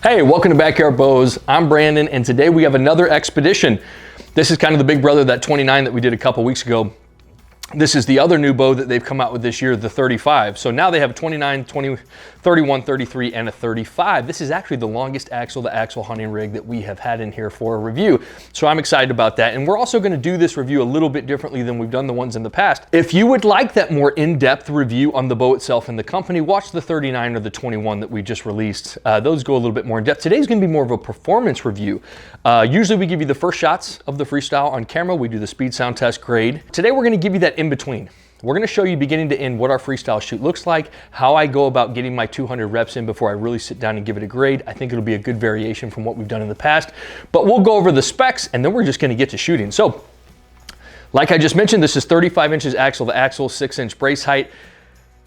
Hey, welcome to Backyard Bows. I'm Brandon, and today we have another expedition. This is kind of the big brother of that 29 that we did a couple weeks ago. This is the other new bow that they've come out with this year, the 35. So now they have a 29, 20, 31, 33, and a 35. This is actually the longest axle-to-axle hunting rig that we have had in here for a review. So I'm excited about that. And we're also gonna do this review a little bit differently than we've done the ones in the past. If you would like that more in-depth review on the bow itself and the company, watch the 39 or the 21 that we just released. Those go a little bit more in depth. Today's gonna be more of a performance review. Usually we give you the first shots of the freestyle on camera. We do the speed sound test grade. Today we're gonna give you that in between. We're gonna show you beginning to end what our freestyle shoot looks like, how I go about getting my 200 reps in before I really sit down and give it a grade. I think it'll be a good variation from what we've done in the past, but we'll go over the specs and then we're just gonna get to shooting. So, like I just mentioned, this is 35 inches axle to axle, 6-inch brace height.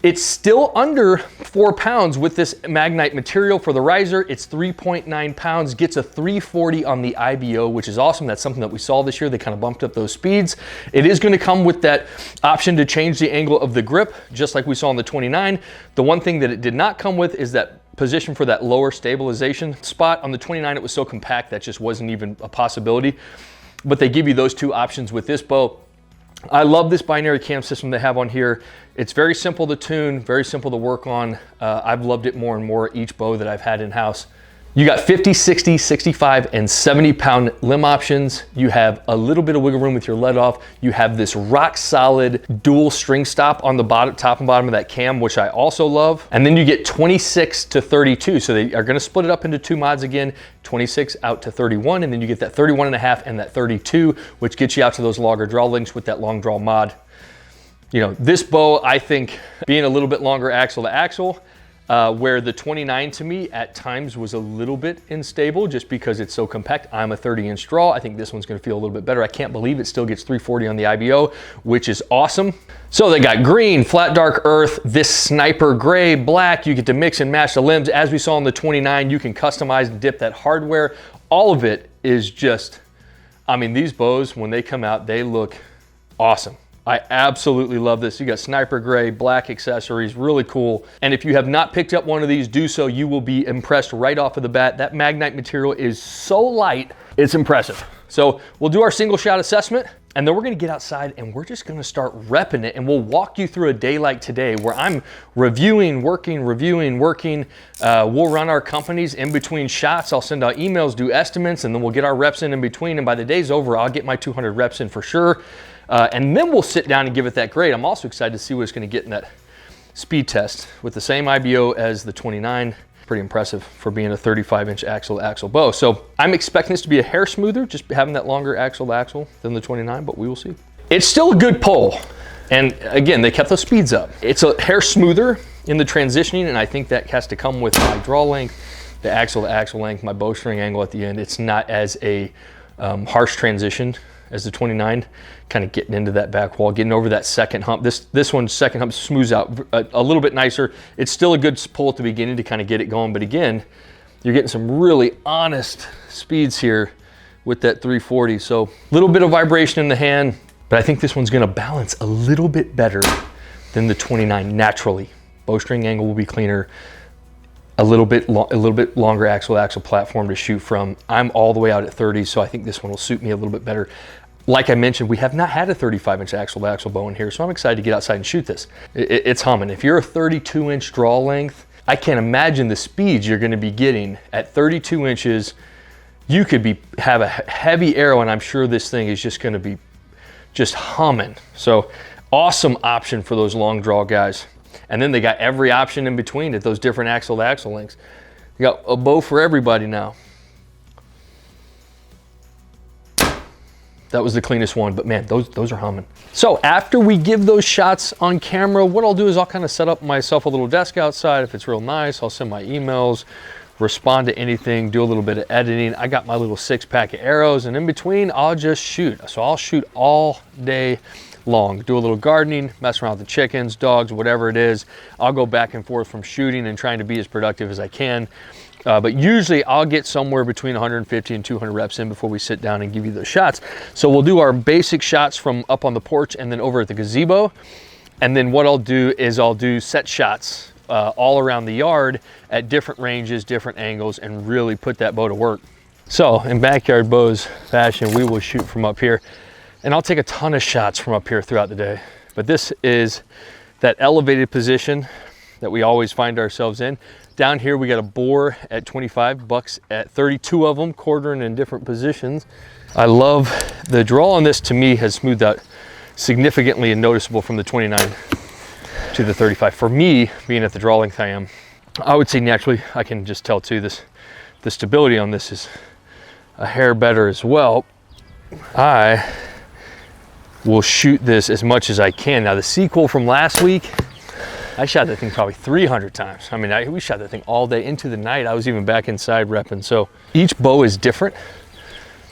It's still under 4 pounds with this Magnite material for the riser. It's 3.9 pounds, gets a 340 on the IBO, which is awesome. That's something that we saw this year. They kind of bumped up those speeds. It is going to come with that option to change the angle of the grip, just like we saw on the 29. The one thing that it did not come with is that position for that lower stabilization spot. On the 29, it was so compact that just wasn't even a possibility. But they give you those two options with this bow. I love this binary cam system they have on here. It's very simple to tune, very simple to work on. I've loved it more and more each bow that I've had in-house. You got 50, 60, 65, and 70 pound limb options. You have a little bit of wiggle room with your let off. You have this rock solid dual string stop on the bottom, top and bottom of that cam, which I also love. And then you get 26 to 32. So they are gonna split it up into two mods again, 26 out to 31, and then you get that 31 and a half and that 32, which gets you out to those longer draw lengths with that long draw mod. You know, this bow, I think, being a little bit longer axle to axle, where the 29 to me at times was a little bit unstable just because it's so compact. I'm a 30-inch draw. I think this one's gonna feel a little bit better. I can't believe it still gets 340 on the IBO, which is awesome. So they got green, flat dark earth, this sniper gray, black. You get to mix and match the limbs. As we saw on the 29, you can customize and dip that hardware. All of it is just, I mean, these bows, when they come out, they look awesome. I absolutely love this. You got sniper gray, black accessories, really cool. And if you have not picked up one of these, do so. You will be impressed right off of the bat. That Magnite material is so light, it's impressive. So we'll do our single shot assessment, and then we're gonna get outside and we're just gonna start repping it, and we'll walk you through a day like today where I'm reviewing, working. We'll run our companies in between shots. I'll send out emails, do estimates, and then we'll get our reps in between. And by the day's over, I'll get my 200 reps in for sure. And then we'll sit down and give it that grade. I'm also excited to see what it's gonna get in that speed test with the same IBO as the 29. Pretty impressive for being a 35-inch axle-to-axle bow. So I'm expecting this to be a hair smoother, just having that longer axle-to-axle than the 29, but we will see. It's still a good pull. And again, they kept those speeds up. It's a hair smoother in the transitioning, and I think that has to come with my draw length, the axle-to-axle length, my bowstring angle at the end. It's not as a harsh transition as the 29, kind of getting into that back wall, getting over that second hump. This one's second hump smooths out a little bit nicer. It's still a good pull at the beginning to kind of get it going, but again, you're getting some really honest speeds here with that 340. So a little bit of vibration in the hand, but I think this one's gonna balance a little bit better than the 29 naturally. Bowstring angle will be cleaner. A little bit longer axle-to-axle platform to shoot from. I'm all the way out at 30, so I think this one will suit me a little bit better. Like I mentioned, we have not had a 35-inch axle-to-axle bow in here, so I'm excited to get outside and shoot this. It's humming. If you're a 32-inch draw length, I can't imagine the speeds you're gonna be getting at 32 inches. You could have a heavy arrow, and I'm sure this thing is just gonna be just humming. So awesome option for those long draw guys. And then they got every option in between at those different axle-to-axle lengths. You got a bow for everybody now. That was the cleanest one, but man, those are humming. So after we give those shots on camera, what I'll do is I'll kind of set up myself a little desk outside. If it's real nice, I'll send my emails, respond to anything, do a little bit of editing. I got my little 6-pack of arrows, and in between, I'll just shoot. So I'll shoot all day long, do a little gardening, mess around with the chickens, dogs, whatever it is. I'll go back and forth from shooting and trying to be as productive as I can. But usually I'll get somewhere between 150 and 200 reps in before we sit down and give you those shots. So we'll do our basic shots from up on the porch and then over at the gazebo. And then what I'll do is I'll do set shots all around the yard at different ranges, different angles, and really put that bow to work. So in backyard bows fashion, we will shoot from up here, and I'll take a ton of shots from up here throughout the day. But this is that elevated position that we always find ourselves in. Down here, we got a boar at 25 bucks at 32 of them, quartering in different positions. I love the draw on this. To me, has smoothed out significantly and noticeable from the 29 to the 35. For me, being at the draw length I am, I would say naturally, I can just tell too, the stability on this is a hair better as well. I will shoot this as much as I can. Now the sequel from last week, I shot that thing probably 300 times. I mean, we shot that thing all day into the night. I was even back inside repping. So each bow is different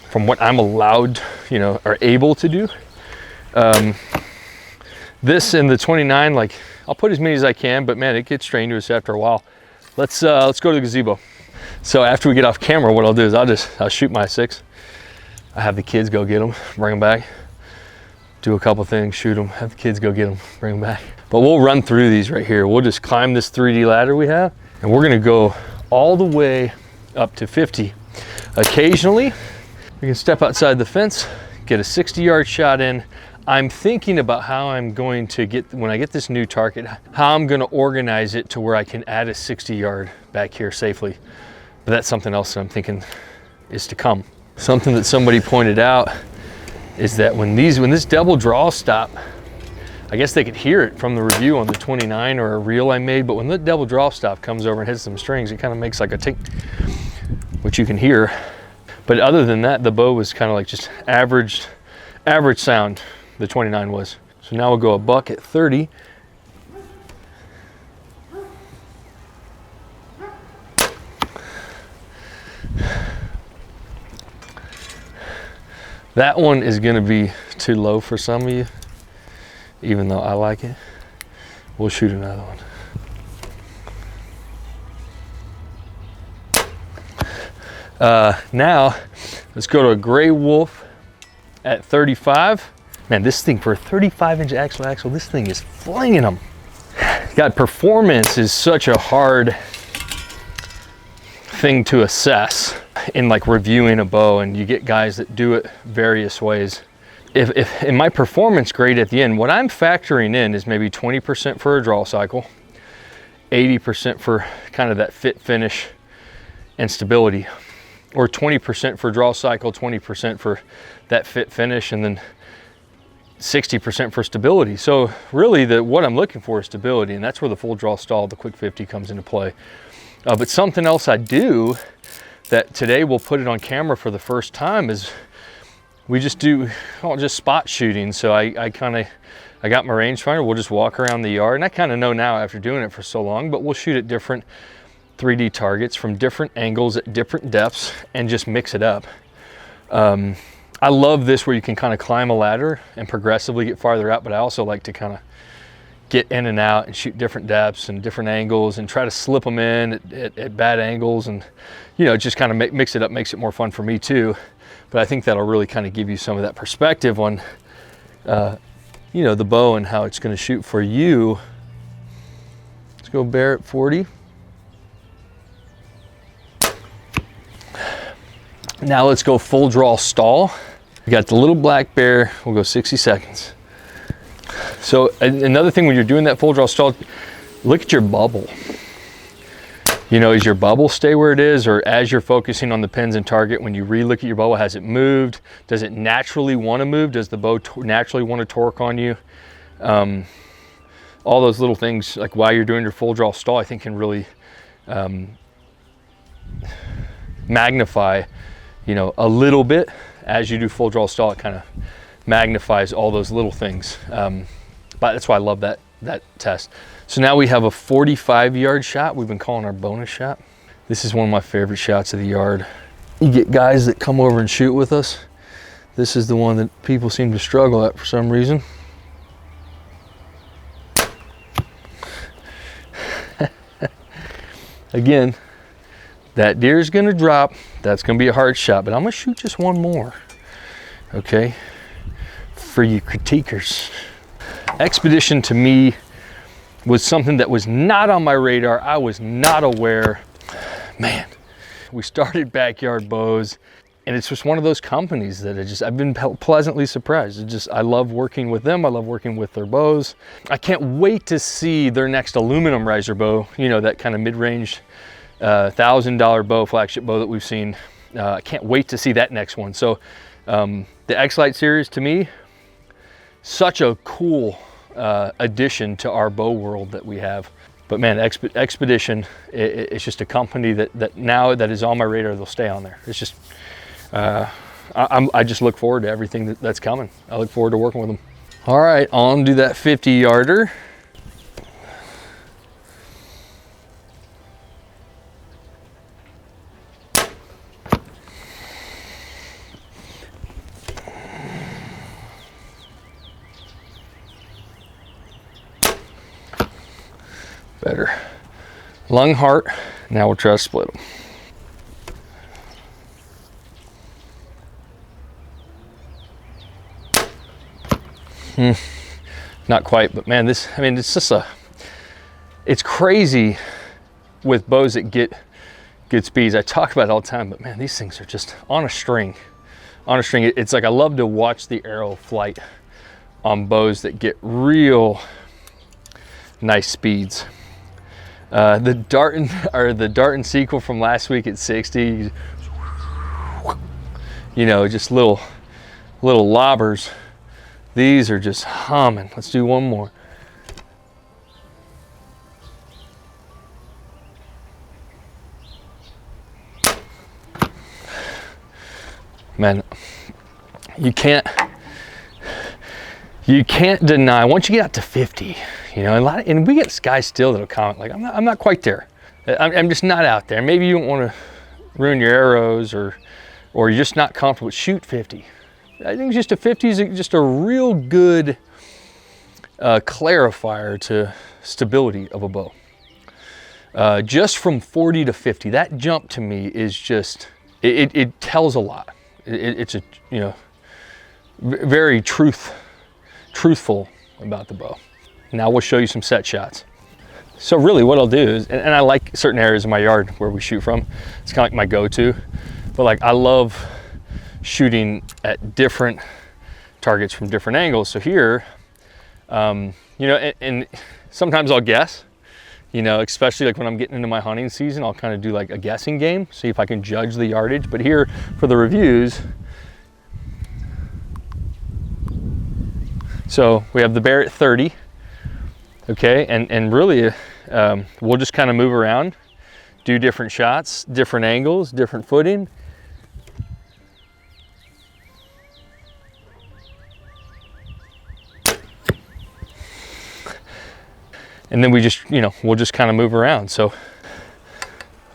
from what I'm allowed, you know, or able to do. This in the 29, like I'll put as many as I can, but man, it gets strenuous after a while. Let's go to the gazebo. So after we get off camera, what I'll do is I'll shoot my 6. I have the kids go get them, bring them back, do a couple things, shoot them, have the kids go get them, bring them back. But we'll run through these right here. We'll just climb this 3D ladder we have, and we're gonna go all the way up to 50. Occasionally, we can step outside the fence, get a 60-yard shot in. I'm thinking about how I'm going to get, when I get this new target, how I'm gonna organize it to where I can add a 60-yard back here safely. But that's something else that I'm thinking is to come. Something that somebody pointed out is that when this double draw stop, I guess they could hear it from the review on the 29 or a reel I made, but when the double draw stop comes over and hits some strings, it kind of makes like a tick, which you can hear. But other than that, the bow was kind of like just average sound, the 29 was. So now we'll go a buck at 30. That one is gonna be too low for some of you, even though I like it. We'll shoot another one. Now, let's go to a gray wolf at 35. Man, this thing for a 35-inch axle, this thing is flinging them. God, performance is such a hard thing to assess in like reviewing a bow, and you get guys that do it various ways. If in my performance grade at the end, what I'm factoring in is maybe 20% for a draw cycle, 80% for kind of that fit finish and stability, or 20% for draw cycle, 20% for that fit finish, and then 60% for stability. So really what I'm looking for is stability, and that's where the full draw stall, the quick 50 comes into play. But something else I do that today we'll put it on camera for the first time is we just do just spot shooting. So I got my rangefinder, we'll just walk around the yard, and I kind of know now after doing it for so long, but we'll shoot at different 3D targets from different angles at different depths and just mix it up. I love this where you can kind of climb a ladder and progressively get farther out, but I also like to kind of get in and out and shoot different depths and different angles and try to slip them in at bad angles, and you know, just kind of mix it up, makes it more fun for me too. But I think that'll really kind of give you some of that perspective on you know, the bow and how it's going to shoot for you. Let's go bear at 40. Now let's go full draw stall. We got the little black bear, we'll go 60 seconds. So another thing when you're doing that full draw stall, look at your bubble. You know, does your bubble stay where it is, or as you're focusing on the pins and target, when you re-look at your bow, has it moved? Does it naturally want to move? Does the bow naturally want to torque on you? All those little things, like while you're doing your full draw stall, I think can really magnify, you know, a little bit. As you do full draw stall, it kind of magnifies all those little things. But that's why I love that test. So now we have a 45-yard shot. We've been calling our bonus shot. This is one of my favorite shots of the yard. You get guys that come over and shoot with us. This is the one that people seem to struggle at for some reason. Again, that deer is gonna drop. That's gonna be a hard shot, but I'm gonna shoot just one more, okay? For you critiquers. Xpedition to me was something that was not on my radar. I was not aware. Man, we started Backyard Bows, and it's just one of those companies that I've been pleasantly surprised. I love working with them. I love working with their bows. I can't wait to see their next aluminum riser bow, you know, that kind of mid-range $1,000 bow, flagship bow that we've seen. I can't wait to see that next one. So the Xlite series, to me, such a cool addition to our bow world that we have. But man, Xpedition, it's just a company that now that is on my radar. They'll stay on there. It's just, I just look forward to everything that's coming. I look forward to working with them. All right, on to that 50-yarder. Better. Lung, heart. Now we'll try to split them. Not quite, but man, it's just it's crazy with bows that get good speeds. I talk about it all the time, but man, these things are just on a string. On a string. It's like I love to watch the arrow flight on bows that get real nice speeds. The Dart and sequel from last week at 60, you know, just little lobbers. These are just humming. Let's do one more. Man, you can't deny, once you get out to 50, you know, and we get guys still that'll comment like, I'm not quite there. I'm just not out there. Maybe you don't want to ruin your arrows, or you're just not comfortable. Shoot 50. I think just a 50 is just a real good clarifier to stability of a bow. Just from 40 to 50, that jump to me is just, it tells a lot. It's a, you know, very truthful about the bow. Now we'll show you some set shots. So really what I'll do is, and I like certain areas of my yard where we shoot from. It's kind of like my go-to, but like I love shooting at different targets from different angles. So here, you know, and sometimes I'll guess, you know, especially like when I'm getting into my hunting season, I'll kind of do like a guessing game, see if I can judge the yardage. But here for the reviews, so we have the bear at 30, okay, and really we'll just kind of move around, do different shots, different angles, different footing. And then we just, you know, we'll just kind of move around. So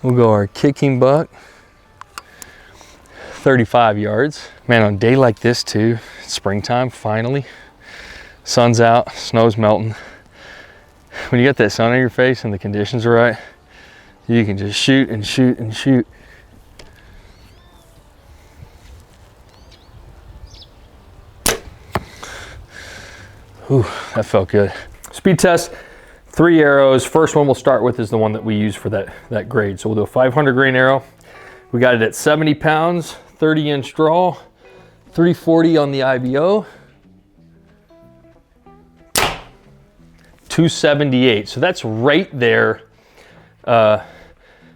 we'll go our kicking buck, 35 yards. Man, on a day like this too, springtime finally, sun's out, snow's melting. When you got that sun on your face and the conditions are right, you can just shoot and shoot and shoot. Ooh, that felt good. Speed test, 3 arrows. First one we'll start with is the one that we use for that grade. So we'll do a 500 grain arrow. We got it at 70 pounds, 30-inch draw, 340 on the IBO. 278, so that's right there.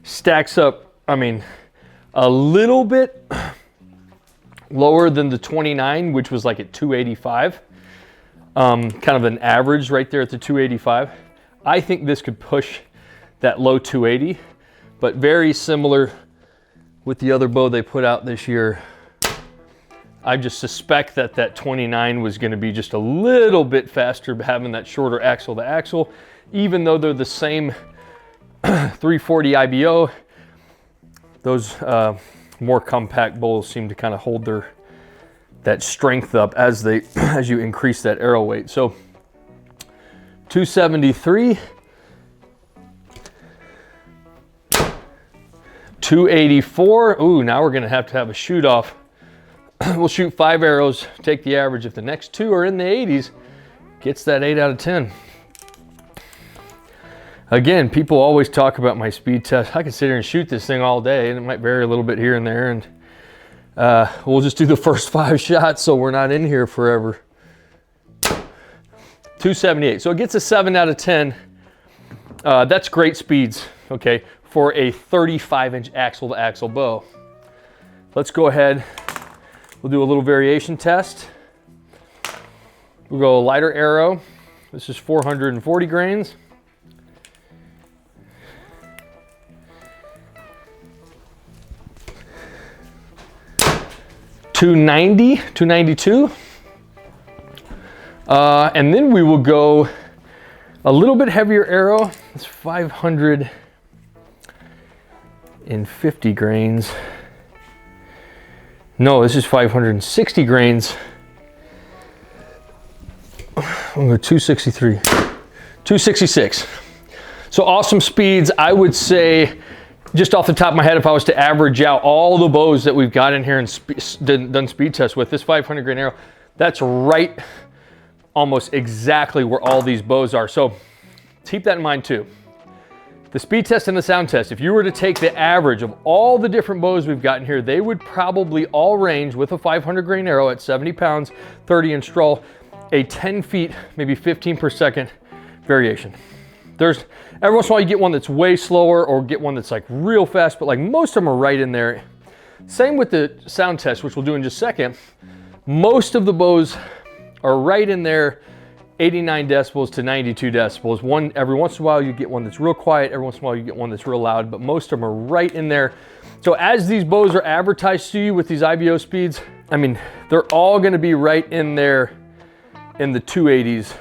Stacks up, I mean, a little bit lower than the 29, which was like at 285. Kind of an average right there at the 285. I think this could push that low 280, but very similar with the other bow they put out this year. I just suspect that 29 was going to be just a little bit faster, having that shorter axle to axle. Even though they're the same 340 IBO, those more compact bows seem to kind of hold that strength up as you increase that arrow weight. So 273, 284. Ooh, now we're going to have a shoot off. We'll shoot 5 arrows, take the average. If the next 2 are in the 80s, gets that 8 out of 10. Again, people always talk about my speed test. I can sit here and shoot this thing all day, and it might vary a little bit here and there, and we'll just do the first 5 shots so we're not in here forever. 278, so it gets a 7 out of 10. That's great speeds, okay, for a 35-inch axle-to-axle bow. Let's go ahead, we'll do a little variation test. We'll go lighter arrow. This is 440 grains. .290, .292. And then we will go a little bit heavier arrow. It's 550 grains. No, this is 560 grains. I'm going to 263, 266. So awesome speeds. I would say, just off the top of my head, if I was to average out all the bows that we've got in here and done speed tests with, this 500 grain arrow, that's right almost exactly where all these bows are. So keep that in mind too. The speed test and the sound test, if you were to take the average of all the different bows we've got in here, they would probably all range with a 500 grain arrow at 70 pounds, 30-inch draw, a 10 feet, maybe 15 per second variation. There's every once in a while you get one that's way slower or get one that's like real fast, but like most of them are right in there. Same with the sound test, which we'll do in just a second. Most of the bows are right in there, 89 decibels to 92 decibels. Every once in a while you get one that's real quiet, every once in a while you get one that's real loud, but most of them are right in there. So as these bows are advertised to you with these IBO speeds, I mean, they're all gonna be right in there in the 280s.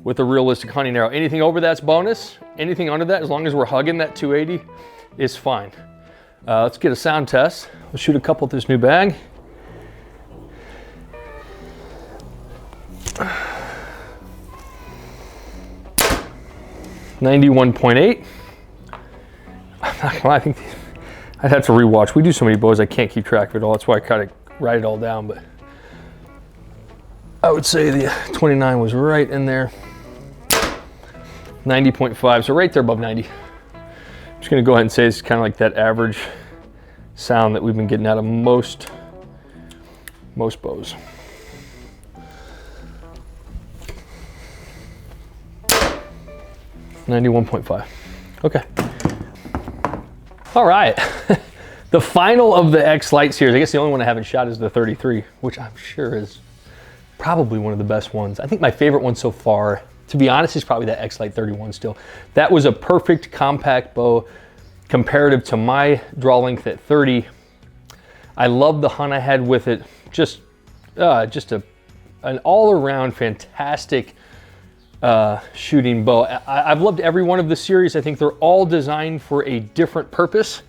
With a realistic hunting arrow. Anything over that's bonus. Anything under that, as long as we're hugging that 280, is fine. Let's get a sound test. We'll shoot a couple with this new bag. .91.8. I think I'd have to rewatch. We do so many bows, I can't keep track of it all. That's why I kind of write it all down. But I would say the 29 was right in there. 90.5, so right there above 90. I'm just gonna go ahead and say it's kind of like that average sound that we've been getting out of most bows. .91.5. Okay. All right. The final of the Xlite series, I guess the only one I haven't shot is the 33, which I'm sure is probably one of the best ones. I think my favorite one so far, to be honest, is probably that Xlite 31 still. That was a perfect compact bow comparative to my draw length at 30. I love the hunt I had with it. Just an all-around fantastic shooting bow. I've loved every one of the series. I think they're all designed for a different purpose.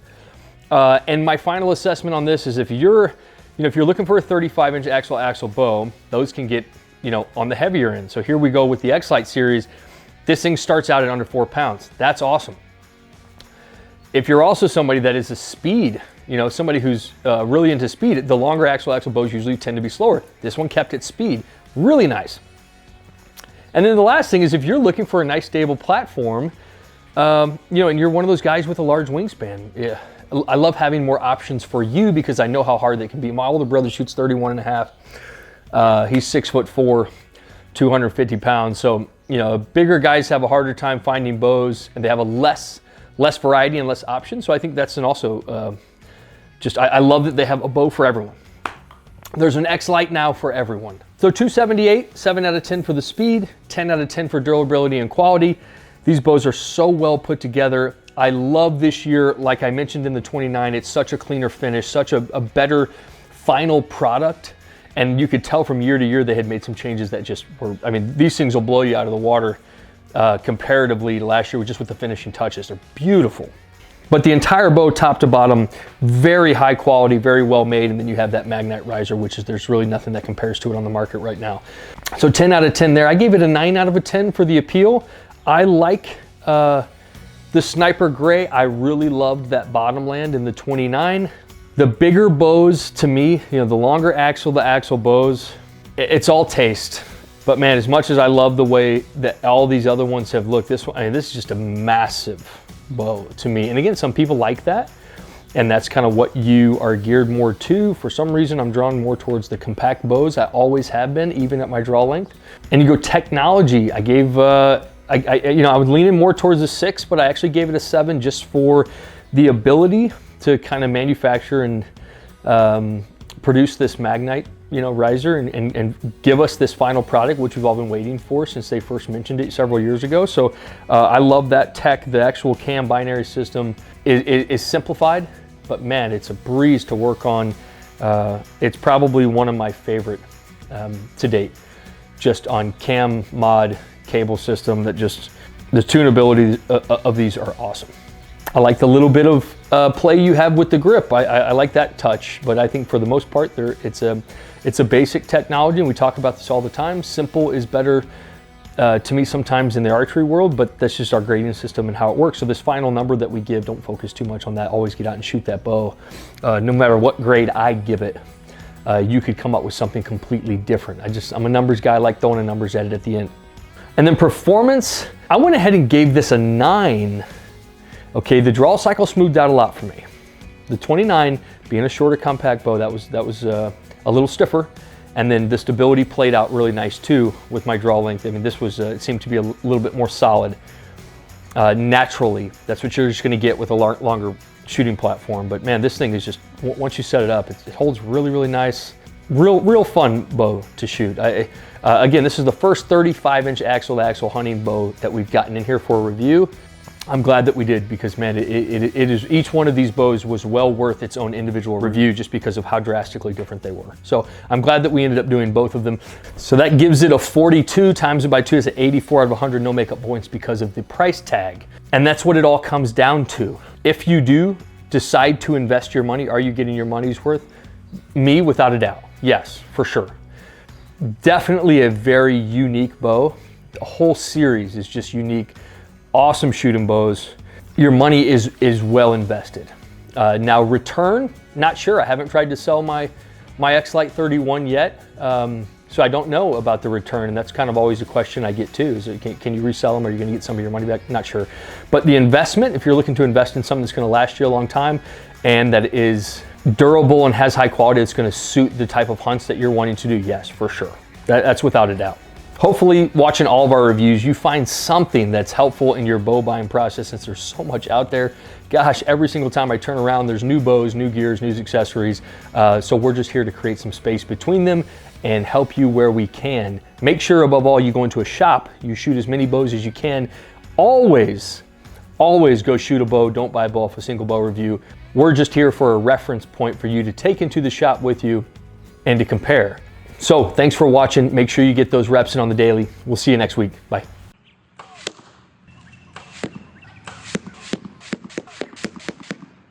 And my final assessment on this is if you're looking for a 35-inch axle-to-axle bow, those can get, on the heavier end. So here we go with the Xlite series. This thing starts out at under 4 pounds. That's awesome. If you're also somebody that is a speed, somebody who's really into speed, the longer axle-to-axle bows usually tend to be slower. This one kept its speed. Really nice. And then the last thing is if you're looking for a nice stable platform, and you're one of those guys with a large wingspan, yeah, I love having more options for you because I know how hard they can be. My older brother shoots 31 and a half. He's 6'4", 250 pounds. So, bigger guys have a harder time finding bows and they have a less variety and less options. So I think that's also I love that they have a bow for everyone. There's an Xlite now for everyone. So 278, 7 out of 10 for the speed, 10 out of 10 for durability and quality. These bows are so well put together. I love this year, like I mentioned in the 29, it's such a cleaner finish, such a better final product. And you could tell from year to year they had made some changes that just were, these things will blow you out of the water comparatively to last year just with the finishing touches. They're beautiful. But the entire bow, top to bottom, very high quality, very well made. And then you have that Magnite riser, there's really nothing that compares to it on the market right now. So 10 out of 10 there. I gave it a 9 out of 10 for the appeal. I like the Sniper Gray. I really loved that bottomland in the 29. The bigger bows to me, the longer axle to axle bows, it's all taste. But man, as much as I love the way that all these other ones have looked, this one, I mean, this is just a massive bow to me. And again, some people like that, and that's kind of what you are geared more to. For some reason, I'm drawn more towards the compact bows. I always have been, even at my draw length. And you go technology, I gave, I was leaning more towards a 6, but I actually gave it a 7 just for the ability to kind of manufacture and produce this Magnite, riser and give us this final product, which we've all been waiting for since they first mentioned it several years ago. So I love that tech. The actual cam binary system is simplified, but man, it's a breeze to work on. It's probably one of my favorite to date, just on cam mod cable system. That just, the tunability of these are awesome. I like the little bit of play you have with the grip. I like that touch, but I think for the most part, it's a basic technology, and we talk about this all the time. Simple is better to me sometimes in the archery world, but that's just our grading system and how it works. So this final number that we give, don't focus too much on that. Always get out and shoot that bow. No matter what grade I give it, you could come up with something completely different. I'm a numbers guy. I like throwing a numbers at it at the end. And then performance, I went ahead and gave this a 9. Okay, the draw cycle smoothed out a lot for me. The 29, being a shorter compact bow, that was a little stiffer. And then the stability played out really nice too with my draw length. I mean, this was, it seemed to be a little bit more solid. Naturally, that's what you're just gonna get with a longer shooting platform. But man, this thing is just, once you set it up, it holds really, really nice. Real fun bow to shoot. Again, this is the first 35-inch axle-to-axle hunting bow that we've gotten in here for a review. I'm glad that we did, because man, it is, each one of these bows was well worth its own individual review just because of how drastically different they were. So I'm glad that we ended up doing both of them. So that gives it a 42, times it by 2 is an 84 out of 100 no makeup points because of the price tag. And that's what it all comes down to. If you do decide to invest your money, are you getting your money's worth? Me, without a doubt, yes, for sure. Definitely a very unique bow. The whole series is just unique. Awesome shooting bows. Your money is well invested. Now return, not sure. I haven't tried to sell my Xlite 31 yet, so I don't know about the return, and that's kind of always a question I get too. Is can you resell them? Are you going to get some of your money back? Not sure. But the investment, if you're looking to invest in something that's going to last you a long time and that is durable and has high quality, it's going to suit the type of hunts that you're wanting to do. Yes, for sure. That's without a doubt. Hopefully, watching all of our reviews, you find something that's helpful in your bow buying process, since there's so much out there. Gosh, every single time I turn around, there's new bows, new gears, new accessories. So we're just here to create some space between them and help you where we can. Make sure, above all, you go into a shop, you shoot as many bows as you can. Always go shoot a bow. Don't buy a bow off a single bow review. We're just here for a reference point for you to take into the shop with you and to compare. So thanks for watching. Make sure you get those reps in on the daily. We'll see you next week. Bye.